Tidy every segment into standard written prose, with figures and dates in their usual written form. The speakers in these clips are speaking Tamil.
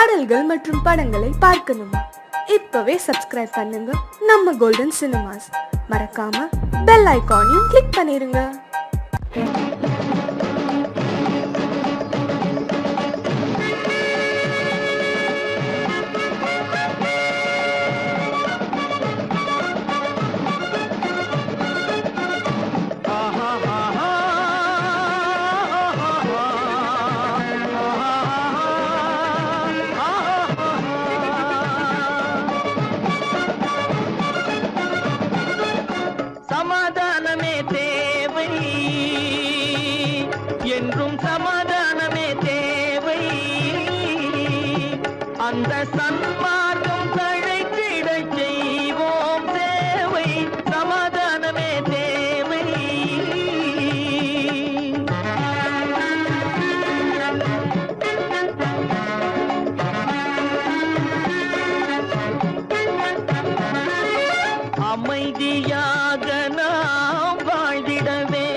பாடல்கள் மற்றும் படங்களை பார்க்கணுமா? இப்பவே சப்ஸ்கிரைப் பண்ணுங்க நம்ம கோல்டன் சினிமாஸ். மறக்காம பெல் ஐகானையும் கிளிக் பண்ணிருங்க. சமாதானமே தேவை என்றும் சமாதானமே தேவை. அந்த சன்மார்க்கம் தழைத்திட செய்வோம் சேவை. சமாதானமே தேவை. அமைதியாக நாம் வாழ்ந்திடவே,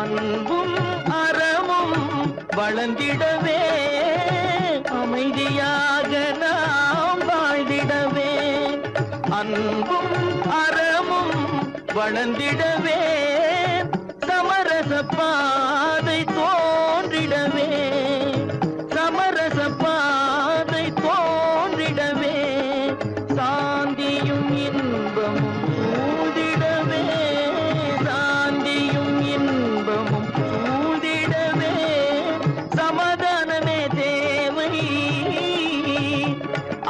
அன்பும் அறமும் வளர்ந்திடவே. அமைதியாக நாம் வாழ்ந்திடவே, அன்பும் அறமும் வளர்ந்திடவே. சமரச பாதை தோன்றிடவே, சமரச பாதை தோன்றிடவே. சாந்தியும் இன்பமும் சூழ்ந்திடவே, சாந்தியும் இன்பமும் சூழ்ந்திடவே. சமாதானமே தேவை.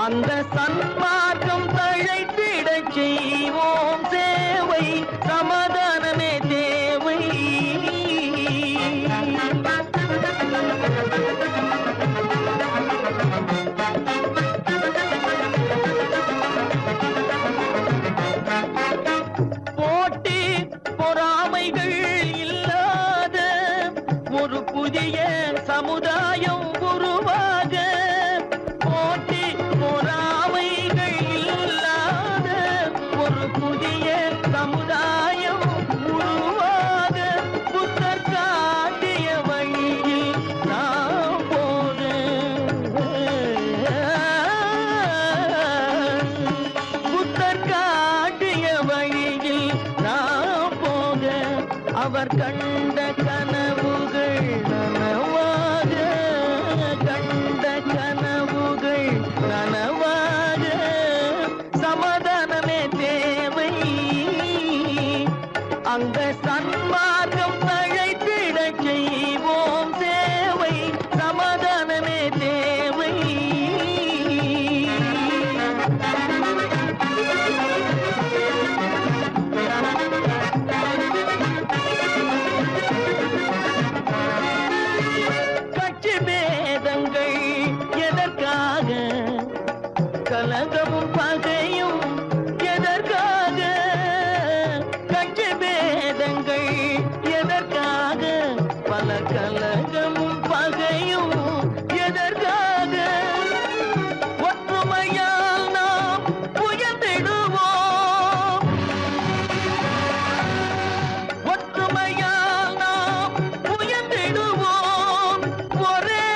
அந்த சன்மார்க்கம் தழைத்திட செய்வோம் சேவை. சமாதானமே தேவை. போட்டி பொறாமைகள் இல்லாத ஒரு புதிய சமுதாயம் உருவாக. போட்டி பொறாமைகள் இல்லாத ஒரு புதிய சமுதாயம் உருவாக. புத்தர் காட்டிய வழியில் நாம் போக, புத்தர் காட்டிய வழியில் நாம் போக. அவர் கண்ட கனவுகள் நனவாக, கண்ட கனவுகள் நனவாக. சமாதானமே தேவை. அந்த சன்மார்க்கம் தழைத்திட செய்வோம் சேவை. சமாதானமே தேவை. கட்சி பேதங்கள் எதற்காக? கலகமும் பகையும் எதற்காக? கட்சி பேதங்கள் எதற்காக? பல கலகமும் பகையும் எதற்காக? ஒற்றுமையால் நாம் உயர்ந்திடுவோம், ஒற்றுமையால் நாம் உயர்ந்திடுவோம். ஒரே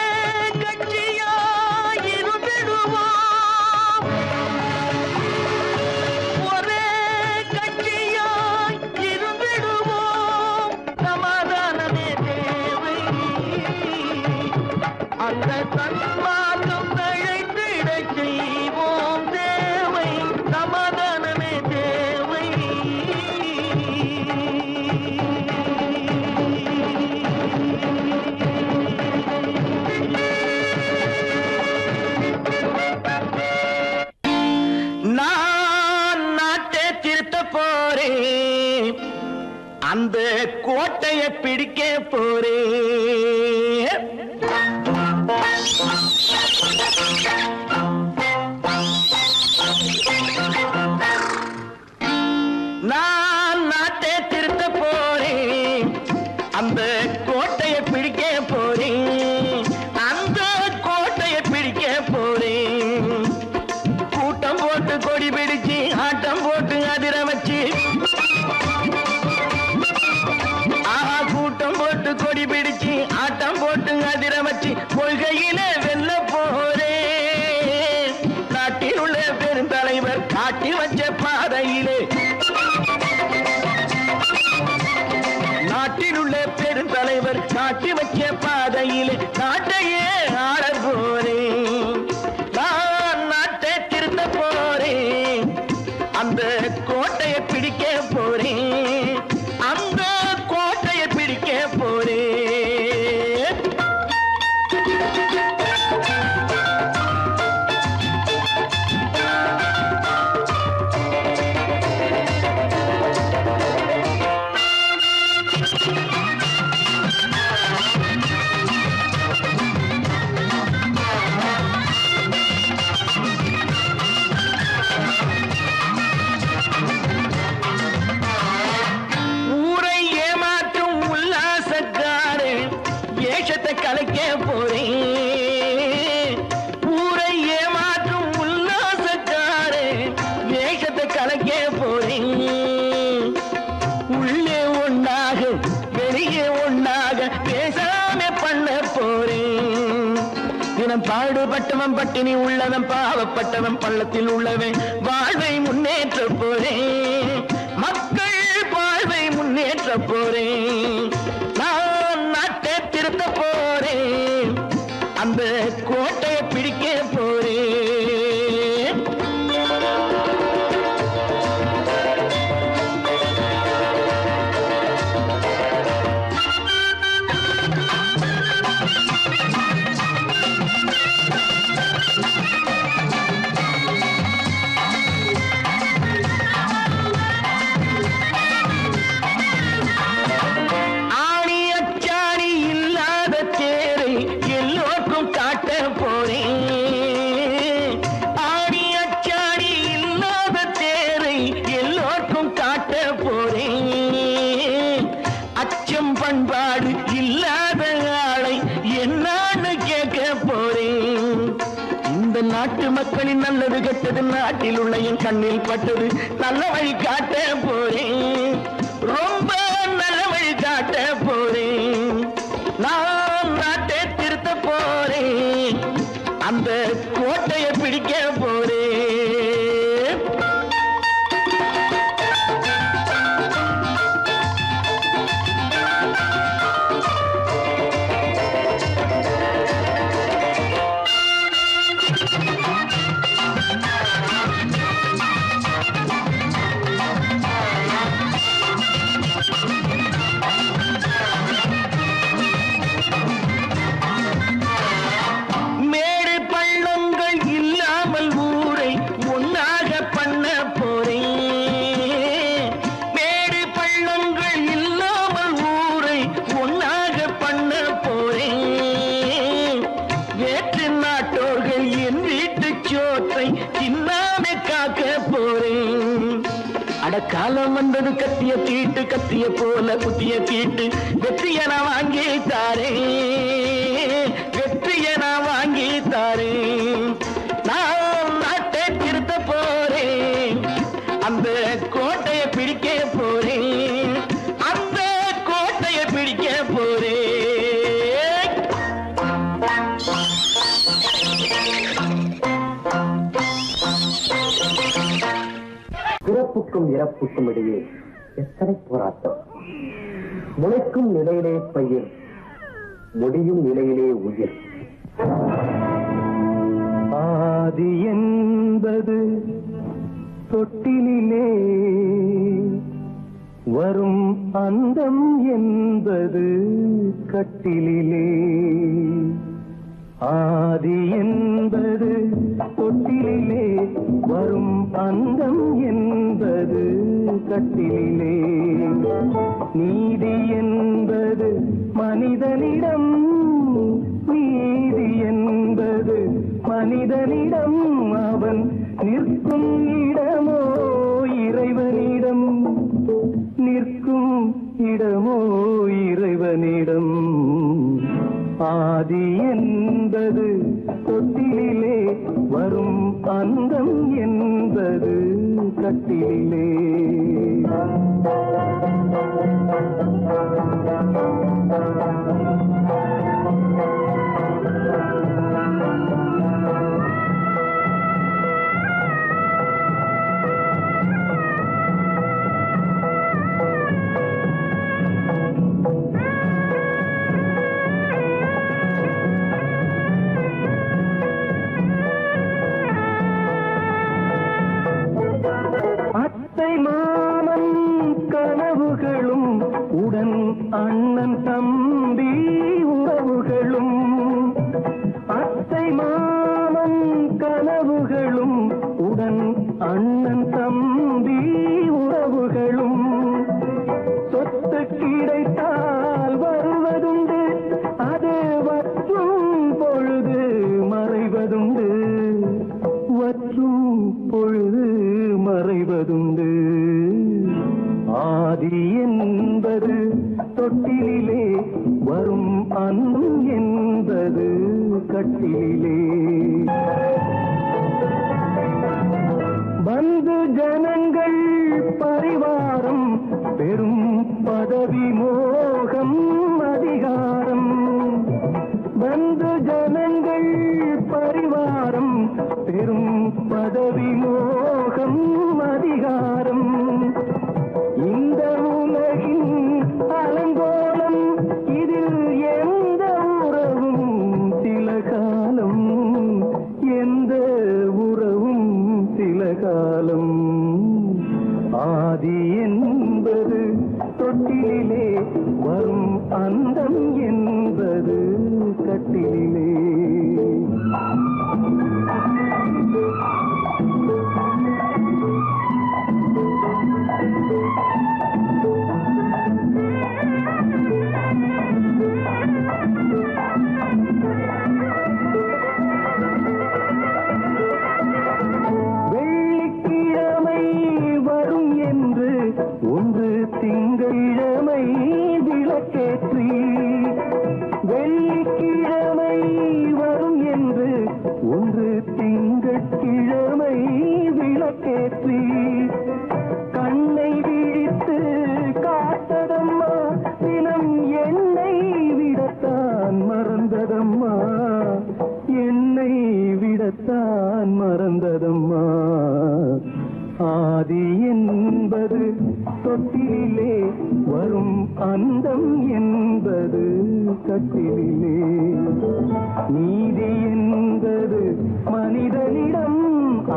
கட்சியாய் இருந்திடுவோம், ஒரே கட்சியாய் இருந்திடுவோம். சமாதானமே தேவை. அந்த சன்மார்க்கம் தழைத்திட செய்வோம் தேவை. சமாதானமே தேவை. நான் நாட்டை திருத்த போறேன், அந்த கோட்டையை பிடிக்க போறேன். நான் நாட்டை திருத்த போறேன், அந்த கோட்டையை பிடிக்க போறேன், அந்த கோட்டையை பிடிக்க போறேன். கூட்டம் போட்டு கொடி பிடிச்சு ஆட்டம் போட்டு அதிர வச்சு, ஆஹா கூட்டம் போட்டு கொடி பிடிச்சு ஆட்டம் போட்டு அதிர வச்சு கொள்கையில வெல்ல போறேன். காட்டி வச்ச பாதையிலே நாட்டிலுள்ள பெருந்தலைவர் காட்டி வச்ச பாதையிலே நாட்டையே ஆள போறேன். நான் நாட்டை திருத்த போறேன். அந்த கோட்டையை பிடிக்க போறேன். அந்த கோட்டையை பிடிக்க போறேன். கலைக்க போறேன். ஊரை ஏமாற்றும் உல்லாசக்காரே வேஷத்தை கலைக்க போறேன். உள்ளே ஒண்ணாக வெளியே ஒண்ணாக பேசாம பண்ண போறேன். தினம் பாடுபட்டவன் பட்டினி உள்ளவன் பாவப்பட்டவன் பள்ளத்தில் உள்ளவன் வாழ்வை முன்னேற்ற போறேன். மக்கள் வாழ்வை முன்னேற்ற போறேன். நான் நாட்டை திருத்த போறேன். அந்த கோட்டையை பிடிக்க போறேன். பண்பாடு இல்லாத ஆளை என்னான்னு கேட்க போறேன். இந்த நாட்டு மக்களின் நல்லது கெட்டது நாட்டில் உள்ள என் கண்ணில் பட்டது நல்ல வழி காட்ட போறேன். ரொம்ப நல்ல வழி காட்ட போறேன். நான் நாட்டை திருத்த போறேன். அந்த கோட்டையை பிடிக்க போறேன். காலம் வந்தது கத்திய தீட்டு கத்திய போல குத்திய தீட்டு வெற்றிய நான் வாங்கி தாரேன். வெற்றிய நான் வாங்கி தாரேன். நான் நாட்டை திருத்த போறேன். அந்த கோட்டையை பிடிக்க போறேன். அந்த கோட்டையை பிடிக்க போறேன். பிறப்புக்கும் இறப்புக்கும் இடையே எத்தனை போராட்டம். முளைக்கும் நிலையிலே பயிர், முடியும் நிலையிலே உயிர். ஆதி என்பது தொட்டிலே வரும், அந்தம் என்பது கட்டிலே. ஆதி என்பது தொட்டிலே வரும், அந்தம் என்பது கட்டிலே. நீதி என்பது மனிதனிடம், நீதி என்பது மனிதனிடம். அவன் நிற்கும் இடமோ இறைவனிடம், நிற்கும் இடமோ இறைவனிடம். ஆதி என்பது தொட்டிலே வரும், அந்தம் என்பது கட்டிலே. அண்ணன் தம்பி உறவுகளும் அத்தை மாமன் கனவுகளும் உடன் அண்ணன் தம்பி உறவுகளும் சொத்து கிடைத்தால் வருவதுண்டு அது வற்றும் பொழுது மறைவதுண்டு வற்றும் பொழுது மறைவதுண்டு ஆதி என்பது தொட்டிலே வரும் அன்பும் என்பது கட்டிலே பந்து ஜனங்கள் பரிவாரம் பெரும் பதவி மோகம் அதிகாரம் பந்து ஜனங்கள் பரிவாரம் பெரும் பதவி மோகம் அதிகாரம் இந்த உலகின் அலங்கோலம் இதில் எந்த உறவும் சில காலம் எந்த உறவும் சில காலம் ஆதி என்பது தொட்டிலே வரும் அந்தம் என்பது கட்டிலே வெள்ளிக்கிழமை வரும் என்று ஒன்று திங்களிழமை விளக்கேற்றி வெள்ளிக்கிழமை வரும் என்று ஒன்று திங்கட்கிழமை விளக்கேற்றி கண்ணை விழித்து காத்ததம்மா தினம் என்னை விடத்தான் மறந்ததம்மா என்னை விடத்தான் மறந்ததம்மா ஆதி என்பது தொட்டிலே வரும் அந்தம் என்பது கட்டிலே நீதி என்பது மனிதனிடம்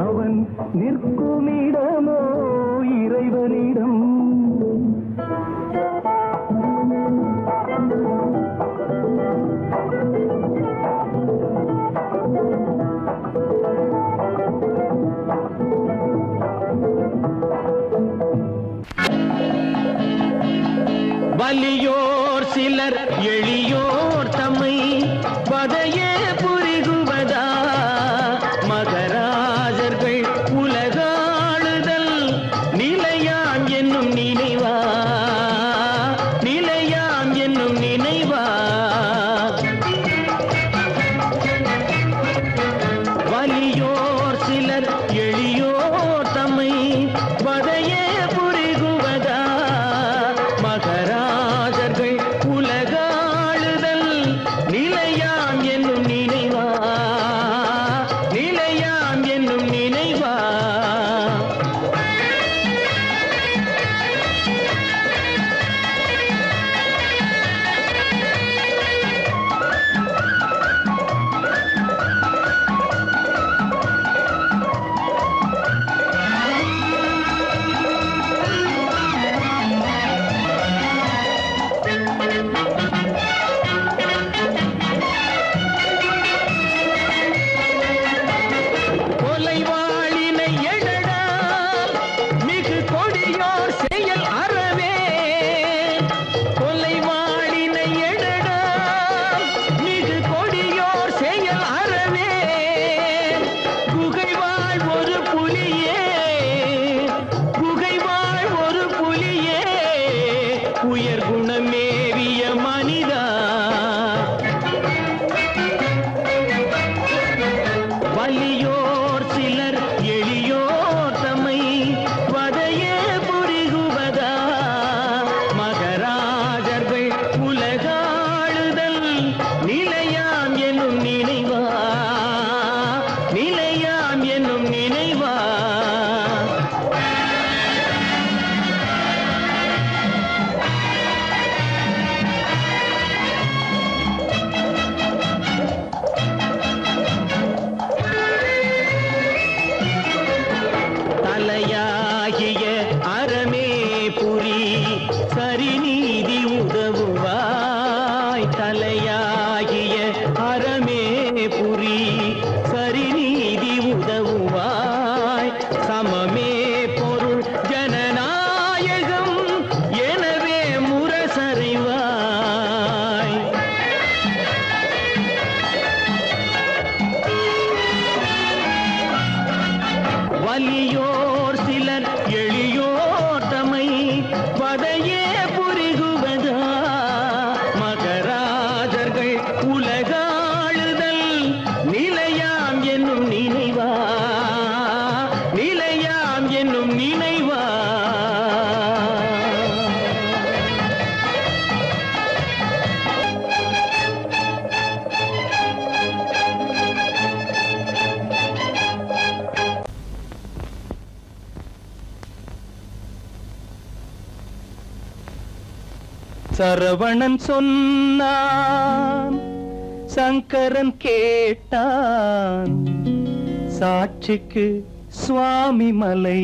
அவன் நிற்குமிடமோ இறைவனிடம் வலியோர் சிலர் எளியோர் தம்மை பதையே புரிகுவதா மகராஜர்கள் உலகாளுதல் நிலையாம் என்னும் நினைவா நிலையாம் என்னும் நினைவா வலியோர் சிலர் எளியோர் தம்மை பதையே புரிகுவதா மகராஜர்கள் உலகாளுதல் நிலையாம் என்னும் நினைவா நிலையாம் என்னும் நினைவா கொலைவாளினை எழடா மிகு கொடியோர் செயல் அறவே கொலைவாளினை எழடா மிகு கொடியோர் செயல் அறவே குகைவாழ் ஒரு புலியே குகைவாழ் ஒரு புலியே உயர் குணமேவிய மனிதா வலியோர் சிலர் எளியோர் தம்மை வதையே புரிகுவதா மகராஜர்கள் உலகாளுதல் நிலையாம் என்னும் நினைவா நிலையாம் என்னும் நினைவா வலியோர் சிலர் எளியோர் தமை வதையே புரிகுவதா மகராஜர்கள் உலகாளுதல் நிலையாம் என்னும் நினைவா நிலையாம் என்னும் நினைவா சரவணன் சொன்னான், சங்கரன் கேட்டான், சாட்சிக்கு சுவாமி மலை.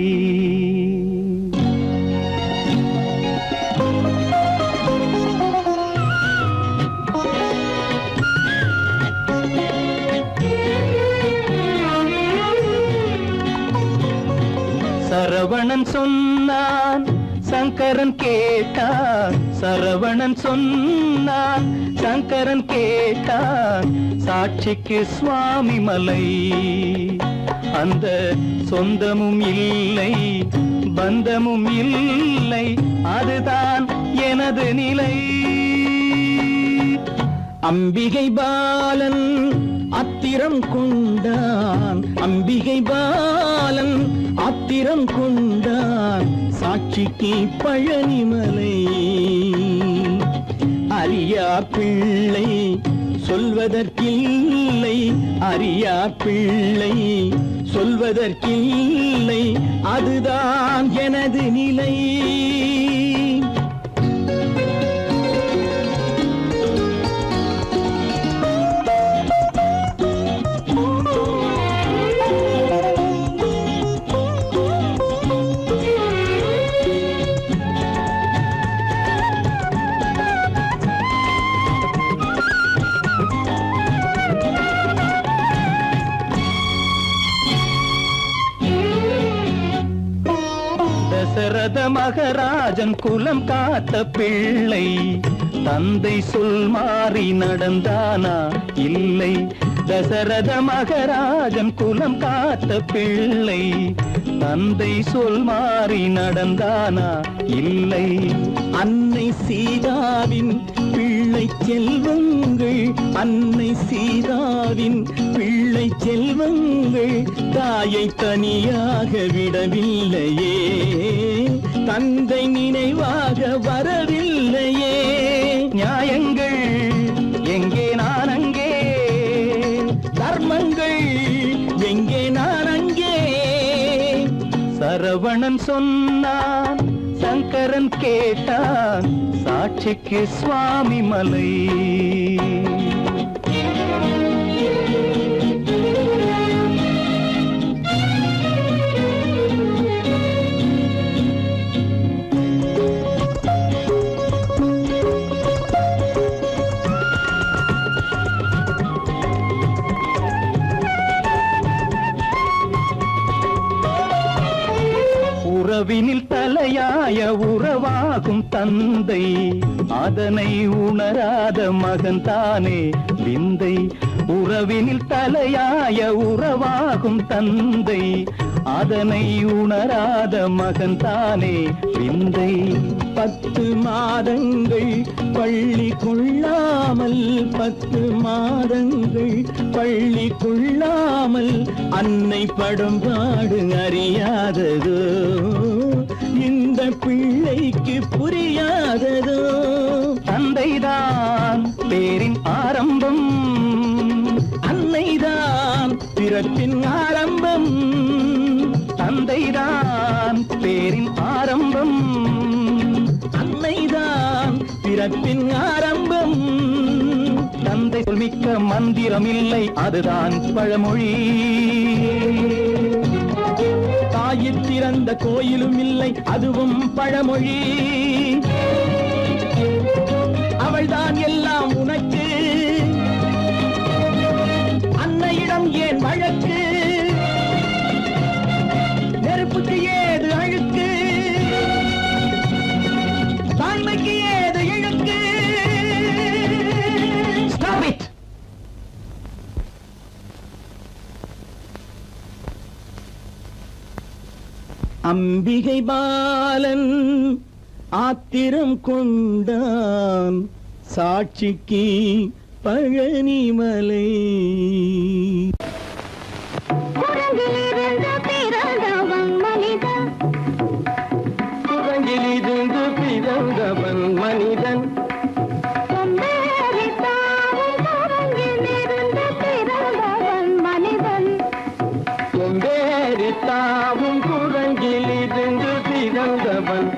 சரவணன் சொன்னான், சங்கரன் கேட்டான், சரவணன் சொன்னான், சங்கரன் கேட்டான், சாட்சிக்கு சுவாமி மலை. அந்த சொந்தமும் இல்லை, பந்தமும் இல்லை, அதுதான் எனது நிலை. அம்பிகை பாலன் அத்திரம் கொண்டான், அம்பிகை பாலன் ஆத்திரம் கொண்டான், சாட்சிக்கு பழனிமலை. அறியா பிள்ளை சொல்வதற்கில்லை, அறியா பிள்ளை சொல்வதற்கில்லை, அதுதான் எனது நிலை. தசரத மகராஜன் குலம் காத்த பிள்ளை, தந்தை சொல் மாறி நடந்தானா இல்லை. தசரத மகராஜன் குலம் காத்த பிள்ளை, தந்தை சொல் மாறி நடந்தானா இல்லை. அன்னை சீதாவின் பிள்ளை செல்வங்கள், அன்னை சீதாவின் பிள்ளை செல்வங்கள் தாயை தனியாக விடவில்லையே, தந்தை நினைவாக வரவில்லையே. நியாயங்கள் எங்கே நான் அங்கே, தர்மங்கள் எங்கே நான் அங்கே. சரவணன் சொன்னான், சங்கரன் கேட்டான், சாட்சிக்கு சுவாமி மலை. உறவினில் தலையாய உறவாகும் தந்தை, அதனை உணராத மகன் தானே விந்தை. உறவினில் தலையாய உறவாகும் தந்தை, அதனை உணராத மகன் தானே விந்தை. 10 மாதங்கள் பள்ளி கொள்ளாமல், 10 மாதங்கள் பள்ளி கொள்ளாமல் அன்னை படும் பாடு அறியாததோ, இந்த பிள்ளைக்கு புரியாததோ. தந்தைதான் பேரின் ஆரம்பம், அன்னைதான் பிறப்பின் ஆரம்பம். தந்தைதான் பேரின் ஆரம்பம், அன்னைதான் பிறப்பின் ஆரம்பம். தந்தை சொல்மிக்க மந்திரம் இல்லை, அதுதான் பழமொழி. தாயிற் திறந்த கோயிலும் இல்லை, அதுவும் பழமொழி. அவள்தான் எல்லாம் உனக்கு, அன்னையிடம் ஏன் வழக்கு? நெருப்புக்கு ஏது அழுக்கு, தாய்மைக்கு ஏது இழுக்கு? Stop it! அம்பிகை பாலன் ஆத்திரம் கொண்டான் சாட்சிக்கு பழனிமலை. குரங்கிலிருந்து பிறந்தவன் மனிதன். கொம்பேறித்தாவும் குரங்கிலிருந்து பிறந்தவன் மனிதன். கொம்பேறித்தாவும் குரங்கிலிருந்து பிறந்தவன்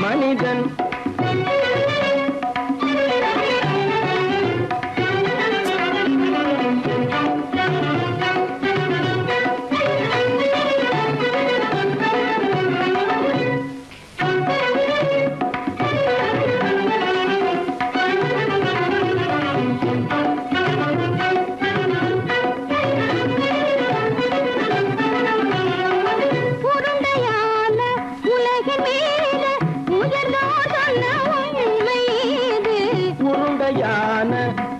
மனிதன்.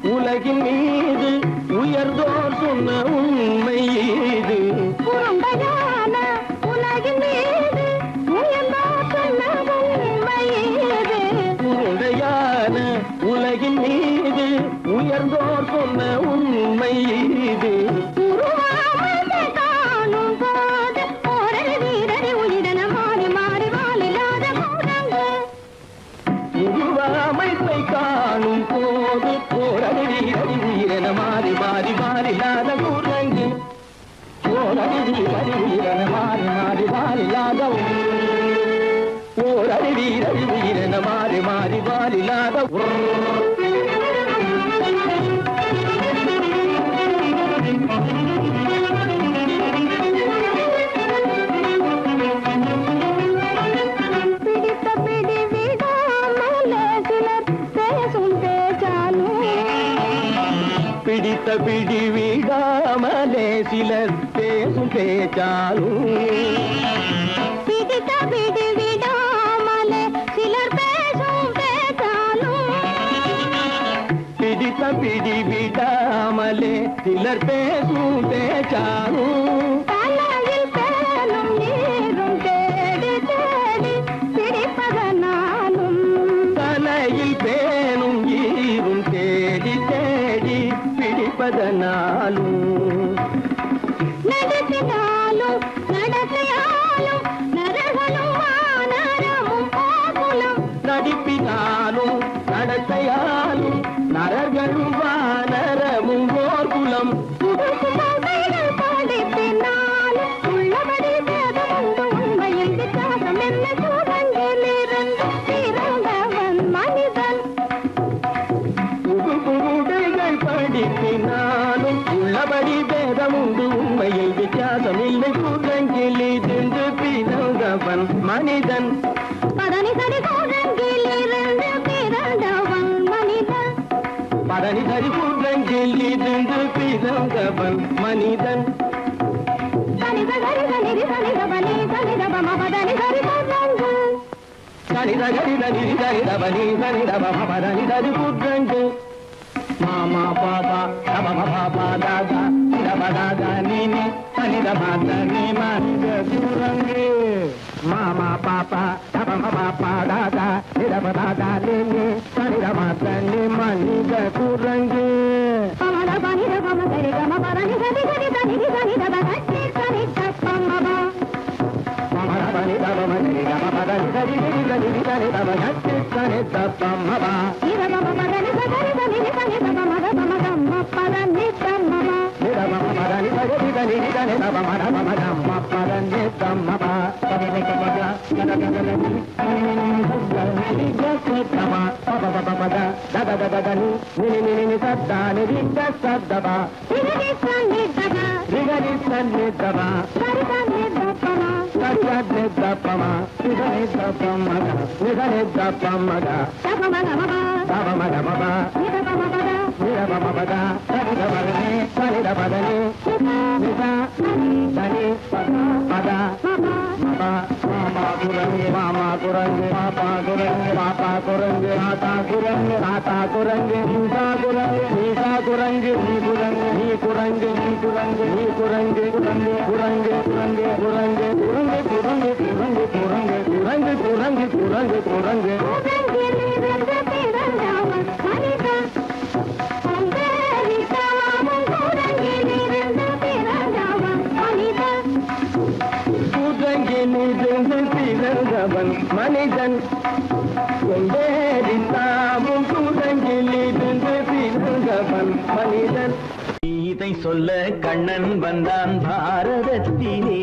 உலகின் மீது உயர்ந்தோர் சொன்ன உண்மை இது. உலகின் மீது உயர்ந்தோர் சொன்ன உண்மை இது. உலகின் மீது உயர்ந்தோர் சொன்ன உண்மை இது. அமைப்பை காணும் போது போரடி வீரடி வீரன மாறி மாறி மாறில்லாத குரங்கு. போரடி வீரடி வீரன மாறி மாறி மாறில்லாத போரடி வீரடி வீரன மாறி மாறி மாறில்லாத. பிடித்த பிடி விடாமலே சிலர் பேசும் பேச்சாலும். பிடித்த பிடி விடாமலே சிலர் பேசும் பேச்சாலும். பிடித்த பிடி விடாமலே சிலர் பேசும் பேச்சாலும். தலையில் பேனும் நீரும் தேடி தேடி பிடிப்பதனாலும். தலையில் பேனும் ஈரும் தேடி தேடி பிடிப்பதனாலும். நடத்தினாலும் நடத்தையாலும் நரகனும் வானரமும் போகுலம். நடிப்பினாலும் நடத்தையாலும் நரகனும் வானரமும் போர்குலம். படிப்பினாலும் உள்ளபடி பேதமுண்டு உண்மையில் வித்தியாசம் என்ன சூழங்கிலிருந்து பிறந்தவன் மனிதன். படிப்பினாலும் உள்ளபடி பேதமுண்டு உண்மையில் வித்தியாசம் இல்லை. குரங்கிலிருந்து பிறந்தவன் மனிதன். பதனி சரி குரங்கிலிருந்து பிறந்தவன் மனிதன். பதனி சரி குரங்கிலிருந்து பிறந்தவன் மனிதன். சனித கரி சனிதி சனித பனி சனித பம பதனி சரி குரங்கு. சனித கரி சனிதி சனித பனி சனித பம பதனி சரி குரங்கு. மாமா பாபா தப பாபா தாதா தப தாதா நீனி சனித மாத நீ மனித குரங்கு. மாமா பாப்பா தப பாப்பா தாதா தப தாதா நீனி சனித மாத நீ மனித குரங்கு. பமத பனித பம சரி கம பரணி சரி சரி சனிதி சனித பகட்டி சனித பம்மபா. பமத பனித பம சரி கம பரணி சரி சரி சனிதி சனித பகட்டி சனித பம்மபா. இத பம பரணி சரி சனிதி சனித பமத பமத பரணி பம்மபா. இத பம பரணி சரி சனிதி சனித பமத பமத பரணி பம்மபா. பமத பமத கதகதலி நினி சத்தமா பப பப பத தத தத தனி நினி நினி சத்தா நினி சத்தபா. நினி சன்னிதபா நினி சன்னிதபா சரி சன்னிதபமா சரி சன்னிதபமா நினி சத்தமக நினி சத்தமக தபமகமப தபமகமப நிதபமபத நிதபமபத சரிதபதனி சரிதபதனி நிதா தனி பத பத மப மப குரங்கு மாமா குரங்கு பாப்பா குரங்கு பாப்பா குரங்கு ஆத்தா குரங்கு ஆத்தா குரங்கு மூசா குரங்கு மீசா குரங்கு நீ குரங்கு நீ குரங்கு நீ குரங்கு நீ குரங்கு குரங்கு குரங்கு குரங்கு குரங்கு குரங்கு குரங்கு குரங்கு குரங்கு குரங்கு குரங்கு குரங்கு பிறந்தவன் மனிதன் கொண்டேறித்தாமும் குரங்கிலிருந்து பிறந்தவன் மனிதன். கீதை சொல்ல கண்ணன் வந்தான் பாரதத்திலே,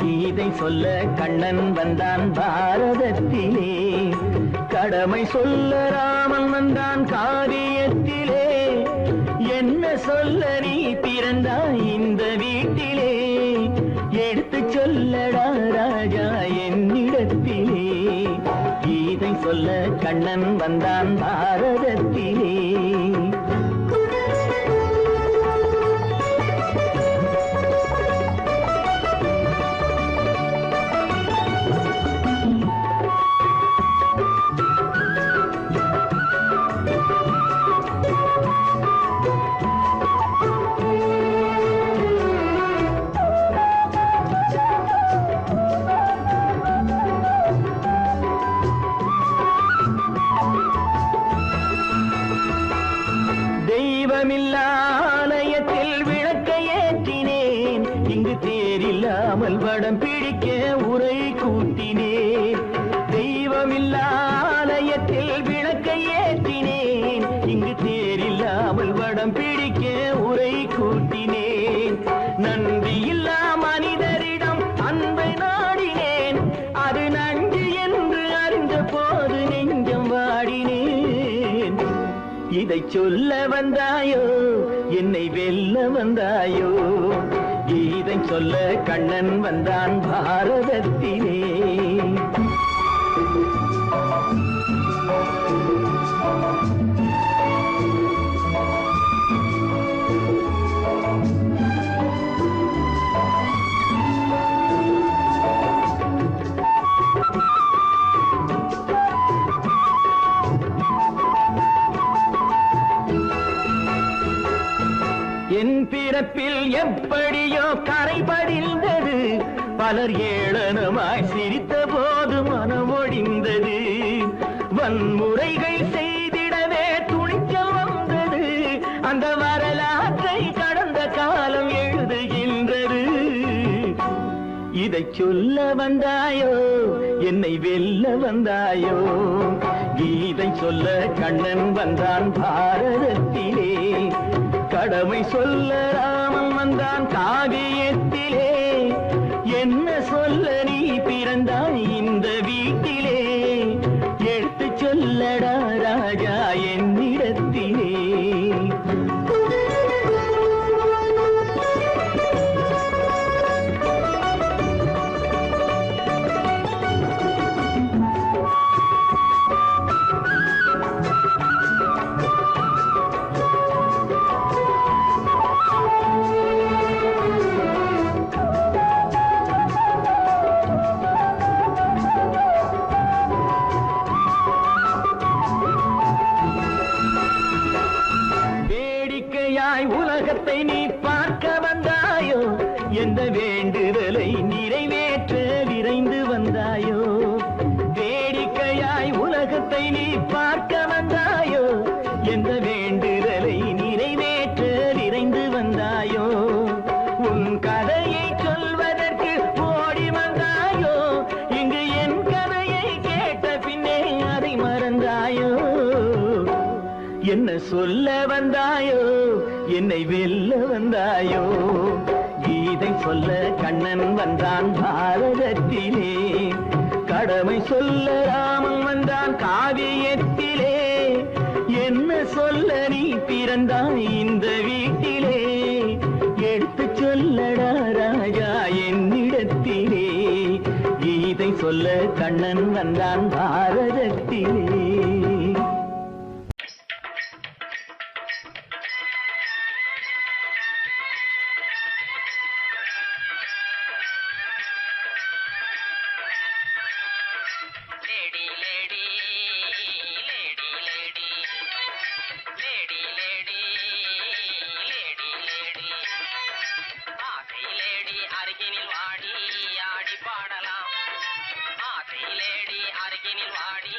கீதை சொல்ல கண்ணன் வந்தான் பாரதத்திலே, கடமை சொல்ல ராமன் வந்தான் காரியத்திலே, என்ன சொல்ல நீ பிறந்தாய் இந்த வீட்டிலே, எடுத்து சொல்லடா ராஜா என்னிடத்திலே, கீதை சொல்ல கண்ணன் வந்தான் பாரதத்திலே. ஆலயத்தில் விளக்கை ஏற்றினேன், இங்கு தேரில்லாமல் வடம் பிடிக்க உரை கூட்டினேன். தெய்வமில்லா ஆலயத்தில் விளக்கை ஏற்றினேன், இங்கு தேரில்லாமல் வடம் பிடிக்க உரை கூட்டினேன். நன்றியில்லா மனிதரிடம் அன்பை நாடினேன், அது நன்றி என்று அறிந்த போது நெஞ்சம் வாடினேன். இதை சொல்ல வந்தாயோ என்னை வெல்ல வந்தாயோ, இதை சொல்ல கண்ணன் வந்தான் பாரதத்திலே. என் பிறப்பில் எப்படியோ கரை படிந்தது, பலர் ஏளனமாய் சிரித்த போது மனமொழிந்தது. வன்முறைகள் செய்திடவே துணிச்சல் வந்தது, அந்த வரலாற்றை கடந்த காலம் எழுதுகின்றது. இதை சொல்ல வந்தாயோ என்னை வெல்ல வந்தாயோ, கீதை சொல்ல கண்ணன் வந்தான் பாரதத்திலே, கடமை சொல்ல ராமன் வந்தான் காவியத்திலே, என்ன சொல்ல நீ பிறந்தாய் இந்த வீட்டிலே, எடுத்து சொல்லடா ராஜா என்னிடத்திலே. உலகத்தை நீ பார்க்க வந்தாயோ, எந்த வேண்டுதலை நிறைவேற்ற விரைந்து வந்தாயோ. வேடிக்கையாய் உலகத்தை நீ பார்க்க வந்தாயோ, எந்த வேண்டுதலை நிறைவேற்ற விரைந்து வந்தாயோ. உன் கதையை சொல்வதற்கு ஓடி வந்தாயோ, இங்கு என் கதையை கேட்ட பின்னே அதை மறந்தாயோ. என்ன சொல்ல வந்தாயோ என்னை வெல்ல வந்தாயோ, கீதை சொல்ல கண்ணன் வந்தான் பாரதத்திலே, கடமை சொல்ல ராமன் வந்தான் காவியத்திலே, என்ன சொல்ல நீ பிறந்தாய் இந்த வீட்டிலே, எடுத்து சொல்லடா ராஜா என்னிடத்திலே, கீதை சொல்ல கண்ணன் வந்தான் பாரதத்திலே. அருகினில் வாடி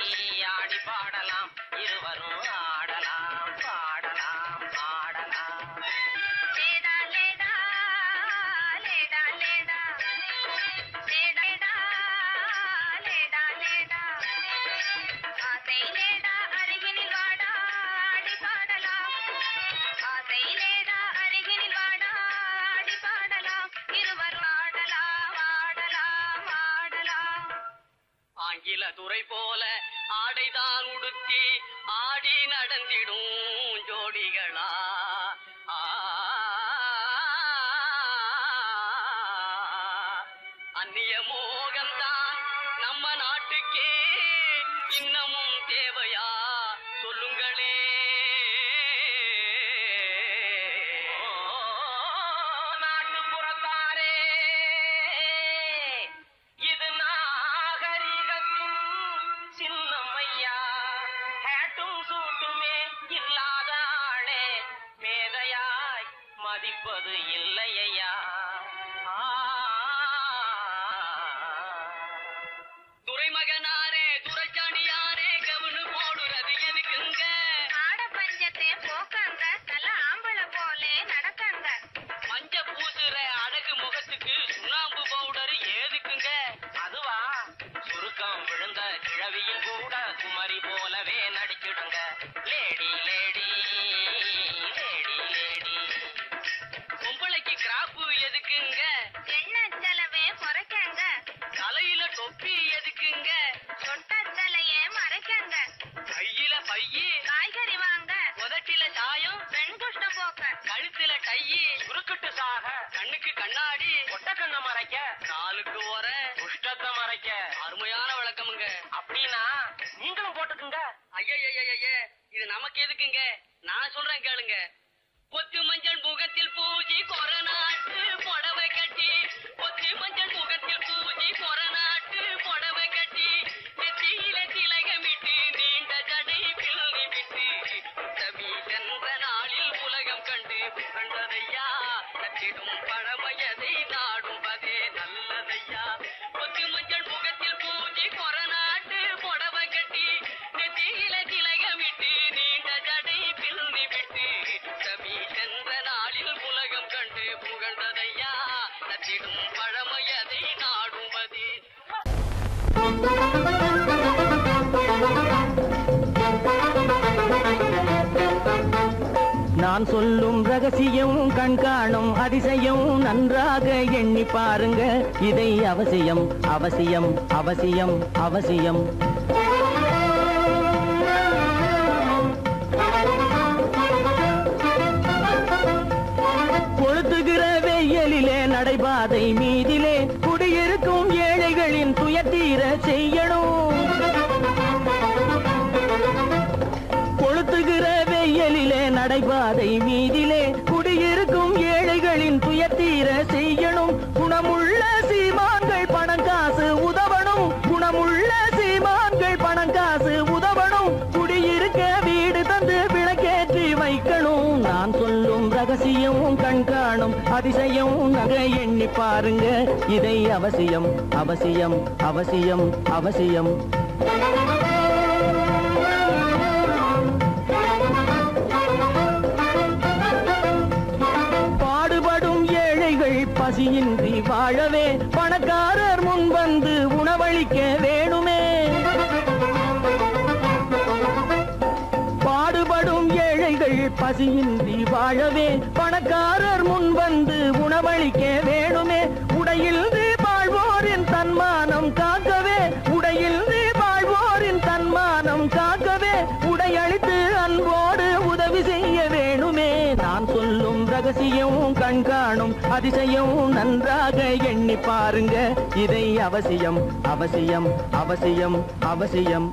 ஆடி பாடலாம் இருவரும் ஆடலாம் பாடலாம் ஆடலாம் லேடா லேடா லேடா லேடா லேடா லேடா லேடா ஆசை லேடா அருகினில் வாடா ஆடி பாடலாம் ஆசை லேடா அருகினில் வாடா ஆடி பாடலாம் இருவரும் ஆடலாம் ஆடலாம் ஆடலாம் ஆங்கில துறை போல ஆடைதான் உடுத்தி ஆடி நடந்திடும் ஜோடிகளா அந்நிய மோகம்தான் நம்ம நாட்டுக்கே இன்னமும் தேவையா சொல்லுங்களே நாட்டுப்புறத்தாரே இது நாகரிகத்தின் சின்னம்மையா ஹேட்டும் சூட்டுமே இல்லாத ஆளே மேதையாய் மதிப்பது இல்லையா துரைமகனாரே துரைச்சாணியாரே கவனு போடுறது எதுக்குங்க ஆட பஞ்சத்தை போக்காங்க நல்ல ஆம்பளை போலே நடக்கங்க மஞ்ச பூசுற அழகு முகத்துக்கு சுண்ணாம்பு பவுடர் ஏதுக்குங்க அதுவா சுருக்கம் விழுந்த கிழவியும் கூட குமரி போலவே நடிச்சிடுங்க லேடி லேடி லேடி லேடி பொம்பளைக்கு கிராப்பு எதுக்குங்க எண்ணெய் செலவே குறைக்கங்க தலையில தொப்பி எதுக்குங்க சொட்ட தலையே மறைக்கங்க கையில பையி காய்கறி வாங்க உதட்டில சாயம் பெண் குஷ்டம் போக்க கழுத்துல கையி சுருக்கிட்டு சாக கண்ணுக்கு கண்ணாடி ஒட்ட கண்ணை மறைக்க நாளுக்கு ஒர குஷ்டத்தை மறைக்க அருமையான விளக்கமுங்க அப்படின்னா நீங்களும் போட்டுக்குங்க ஐய இது நமக்கு எதுக்குங்க நான் சொல்றேன் கேளுங்க பொத்து மஞ்சள் முகத்தில் பூஜி கொரநாட்டு புடவை கட்டி பொத்து மஞ்சள் முகத்தில் பூஜி கொரநாட்டு புடவை கட்டி நெத்தியில திலகமிட்டு நீண்ட ஜடை பிள்ளி விட்டு தவி சென்ற நாளில் உலகம் கண்டு புகழ்ந்ததையா நச்சிடும் பழமையதை நாடும்பதே நல்லதையா பொத்து மஞ்சள் முகத்தில் பூஜி கொரநாட்டு புடவை கட்டி நெத்தியில திலகமிட்டு நீண்ட ஜடை பிள்ளி விட்டு தவி சென்ற நாளில் உலகம் கண்டு புகழ்ந்ததையா நச்சிடும் பழமையதை நாடும்பதே நான் சொல்லும் ரகசியம் கண்காணும் அதிசயம் நன்றாக எண்ணி பாருங்க இதை அவசியம் அவசியம் அவசியம் அவசியம் கொளுத்துகிற வெயிலிலே நடைபாதை மீதிலே குடியிருக்கும் ஏழைகளின் துயத்தீர செய்யணும் கொளுத்துகிற வெயிலிலே நடைபாதை மீதிலே குடியிருக்கும் ஏழைகளின் துயத்தீர செய்யணும் குணமுள்ள சீமான்கள் பணம் காசு உதவணும் குணமுள்ள சீமான்கள் பணம் காசு உதவணும் குடியிருக்க வீடு தந்து விளக்கேற்றி வைக்கணும் நான் சொல்லும் ரகசியம் கண்காணும் அதிசயம் நகை எண்ணி பாருங்க இதை அவசியம் அவசியம் அவசியம் அவசியம் பாடுபடும் ஏழைகள் பசியின்றி வாழவே பணக்காரர் முன் வந்து உணவளிக்க வேணுமே பாடுபடும் ஏழைகள் பசியின்றி வாழவே பணக்காரர் முன் வந்து உணவளிக்க வேணுமே உடையில் வாழ்வோரின் தன்மானம் காக்கவே உடையில் வாழ்வோரின் தன்மானம் காக்கவே உடையளித்து அன்போடு உதவி செய்ய வேணுமே நான் சொல்லும் ரகசியம் கண்காணும் அதிசயம் நன்றாக எண்ணி பாருங்க இதை அவசியம் அவசியம் அவசியம் அவசியம்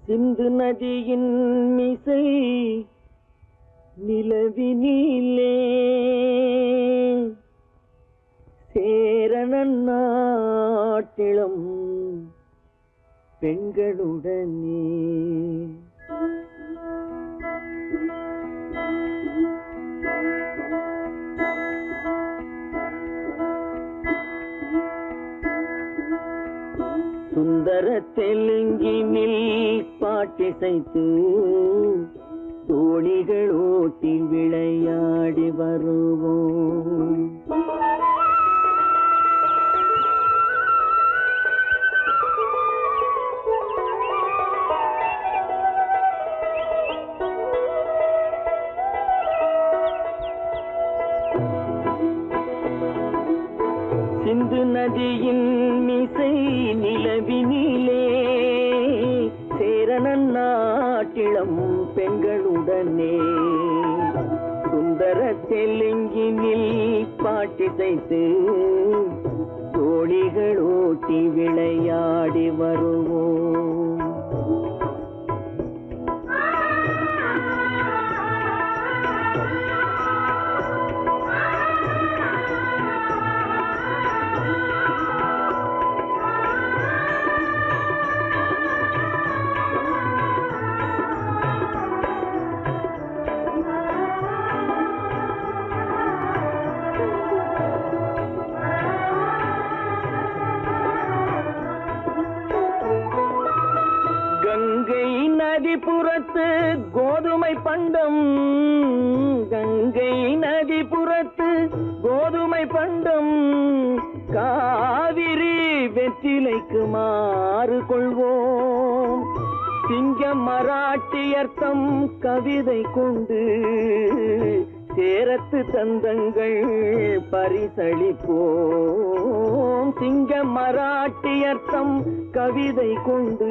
சிந்து நதியின் மிசை நிலவினிலே சேரணன் நாட்டிளம் பெண்களுடனே தெலுங்கினில் பாட்டிசைத்து தோணிகள் ஓட்டி விளையாடி வருவோம். சிந்து நதியின் மிசை நிலவினிலே சேரணன் நாட்டிளம் பெண்களுடனே சுந்தர தெலுங்கினில் பாட்டிசைத்து தோணிகள் ஓட்டி விளையாடி வருவோம். கங்கை நதிபுறத்து கோதுமை பண்டம், கங்கை நதிபுறத்து கோதுமை பண்டம், காவிரி வெற்றிலைக்கு மாறு கொள்வோம். சிங்கம் மராட்டியர்த்தம் கவிதை கொண்டு சேரத்து தந்தங்கள் பரிசளிப்போம். சிங்கம் மராட்டியர்த்தம் கவிதை கொண்டு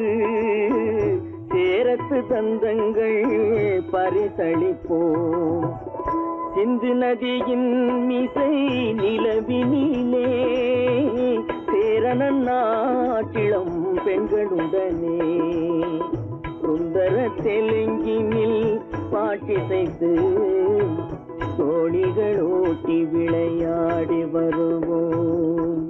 சேரத்து தந்தங்கள் பரிசளிப்போம். சிந்து நதியின் மிசை நிலவினிலே சேரணன் நாட்டிளம் பெண்களுடனே சுந்தர தெலுங்கினில் பாட்டிசைத்து தோணிகள் ஓட்டி விளையாடி வருவோம்.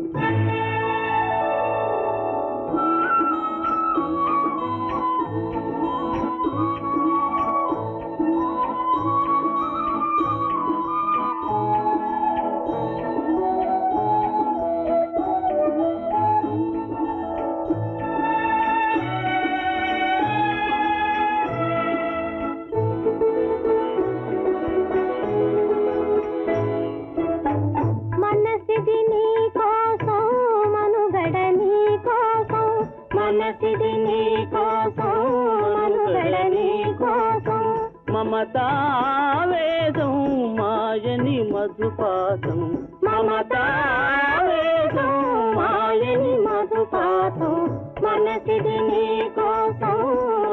మమతావేదం మాయని మధుపాతం, మమతావేదం మాయని మధుపాతం, మనసిది నీ కోసం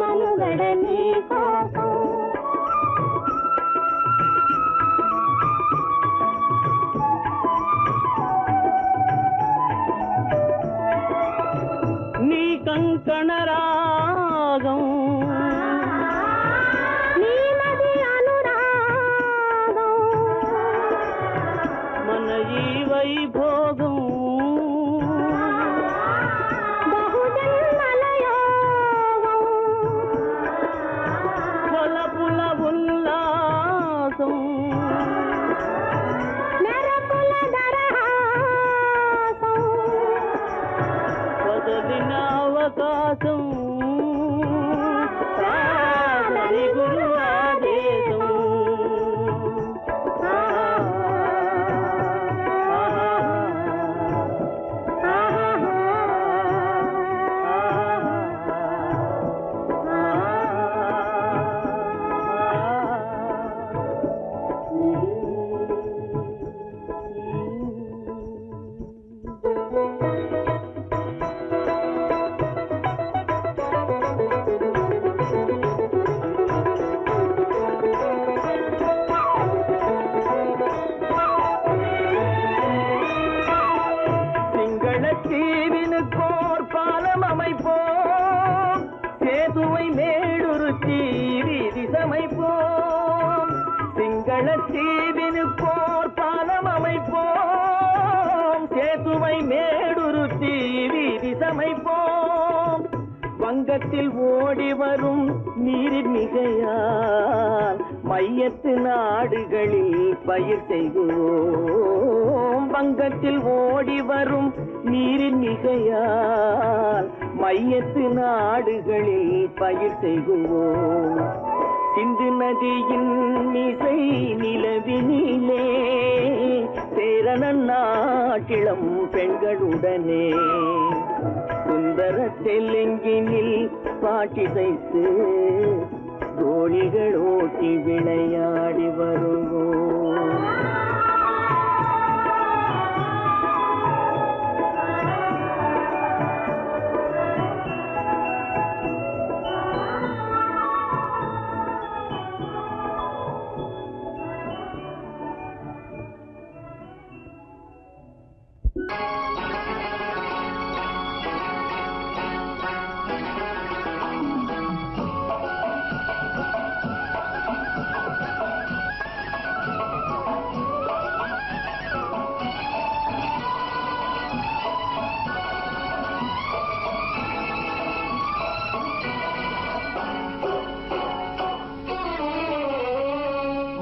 మనుగడ నీ కోసం. నీ కంకణ రాగం వైభోగం బహుజన్మలయోగం కొలపుల ఉల్లాసం మెరపుల దరహాసం వదలిన అవకాశం సాధని గురు ఆదేశం. தீவினுக்கோர் பாலம் அமைப்போம், சேதுவை மேடுருத்தி வீதி சமைப்போம். சிங்கள தீவினுக்கோர் பாலம் அமைப்போம், சேதுவை மேடுருத்தி வீதி சமைப்போம். வங்கத்தில் ஓடி வரும் நீரின் மிகையால் மையத்து நாடுகளில் பயிர் செய்குவோம். வங்கத்தில் ஓடி வரும் நீரின் மிகையால் மையத்து நாடுகளில் பயிர் செய்குவோம். சிந்து நதியின் மிசை நிலவினிலே சேரணன் நாட்டிளம் பெண்களுடனே சுந்தர தெலுங்கினில் பாட்டிசைத்து தோழிகள் ஓட்டி விளையாடி வருவோம்.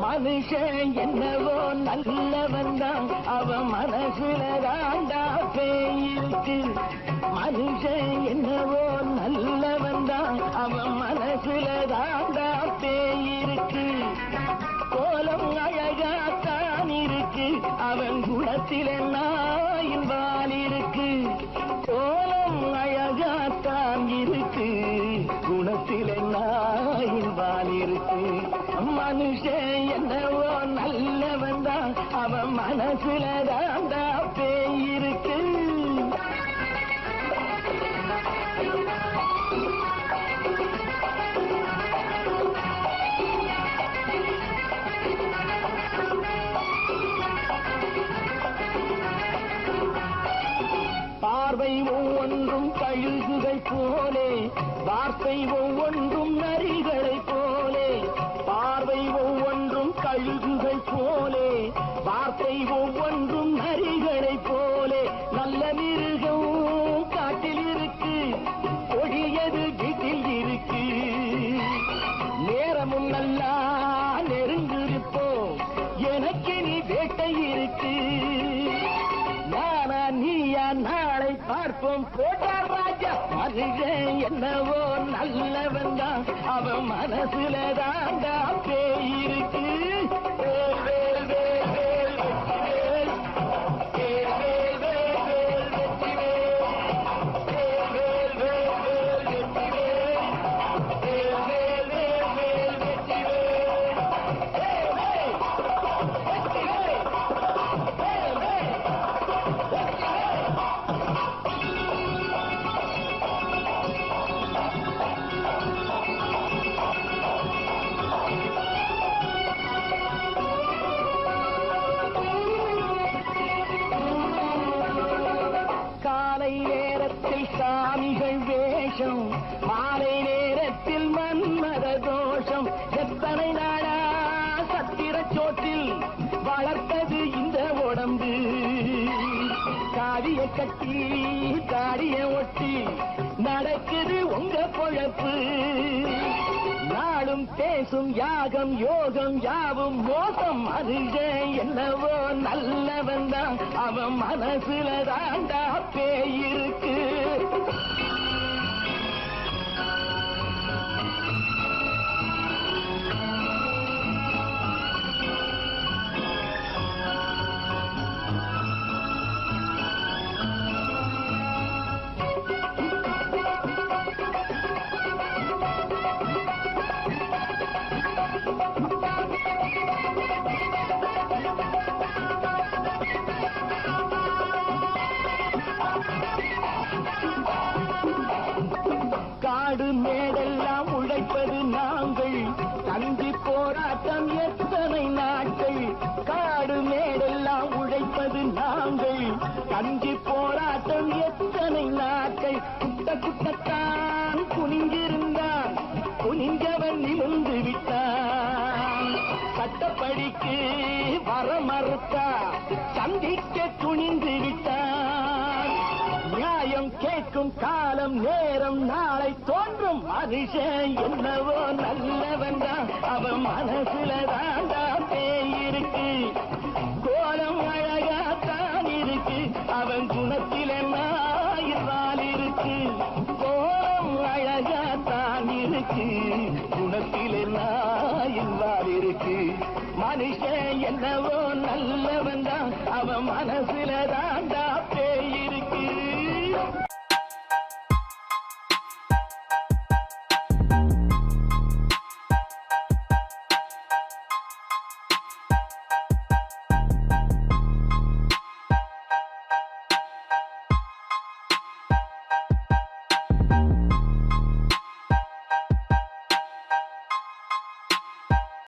மனுஷன் என்னவோ நல்லவன் தான், அவன் மனசுல தாண்டா பேயிருக்கு. மனுஷன் என்னவோ நல்லவன் தான், அவன் மனசுல தாண்டா பேயிருக்கு. கோலம் அழகாத்தான் இருக்கு, அவன் குணத்தில நாயின் வால் இருக்கு. கோலம் அழகாத்தான் இருக்கு, குணத்தில நாயின் வால் இருக்கு. மனுஷன் என்னவோ நல்லவன் தான், அவன் மனசுல தாண்டா பேயிருக்கு. பார்வை ஒவ்வொன்றும் கழுகுகள் போலே, வார்த்தை ஒவ்வொன்றும் நரிகளை போலே. பார்வை ஒவ்வொன்றும் கழுகுகள் போலே, வார்த்தை ஒவ்வொன்றும் நரிகளை போலே. நல்ல மிருகம் காட்டில் இருக்கு, கொடியது வீட்டில் இருக்கு. நேரமும் நல்லா நெருங்கிருப்போம், எனக்கு நீ வேட்டை இருக்கு. நானா நீயா நாளை பார்ப்போம், போட்டார் ராஜா. மனுஷன் என்னவோ நல்லவன் தான், அவன் மனசுல தாண்டா பேயிருக்கு. வேல் வேல் வேல் வேல் வெற்றிவேல், வேல் வேல் வேல் வேல் வெற்றிவேல், வேல் வேல் வேல் வேல் வெற்றிவேல், வேல் வேல் வேல் வேல் வெற்றிவேல், வேல் வேல் வெற்றிவேல், வேல் வேல். காலை நேரத்தில் சாமிகள் வேஷம், மாலை நேரத்தில் மன்மத தோஷம். எத்தனை நாளா சத்திர சோற்றில் வளர்த்தது இந்த உடம்பு. காவிய கட்டி தாடிய ஒட்டி நடக்குது உங்க பொழப்பு. நாளும் பேசும் யாகம் யோகம் யாவும் மோசம். மனுஷன் என்னவோ நல்லவன் தான், அவன் மனசுல தாண்டா பேயிருக்கு. காடு மேடெல்லாம் உழைப்பது நாங்கள், தந்தி போராட்டம் எத்தனை நாட்கள். காடு மேடெல்லாம் உழைப்பது நாங்கள், தந்தி போராட்டம் எத்தனை நாட்கள். குட்ட குட்டத்தான் குனிஞ்சிருந்தான், குனிஞ்சவன் நிமிர்ந்து விட்டான். சட்டப்படிக்கு வர மறுத்தா, சந்திக்க துணிந்து விட்டான். நியாயம் கேட்கும் காலம் நேரம் நாளை தோன்றும். மனுஷன் என்னவோ நல்லவன் தான், அவன் மனசுல தாண்டா பேய் இருக்கு. கோலம் அழகாத்தான் இருக்கு, அவன் குணத்தில நாயிரால் இருக்கு. கோலம் அழகாத்தான் இருக்கு, குணத்தில நாயிரால் இருக்கு. மனுஷன் என்னவோ நல்லவன் தான், அவன் மனசுல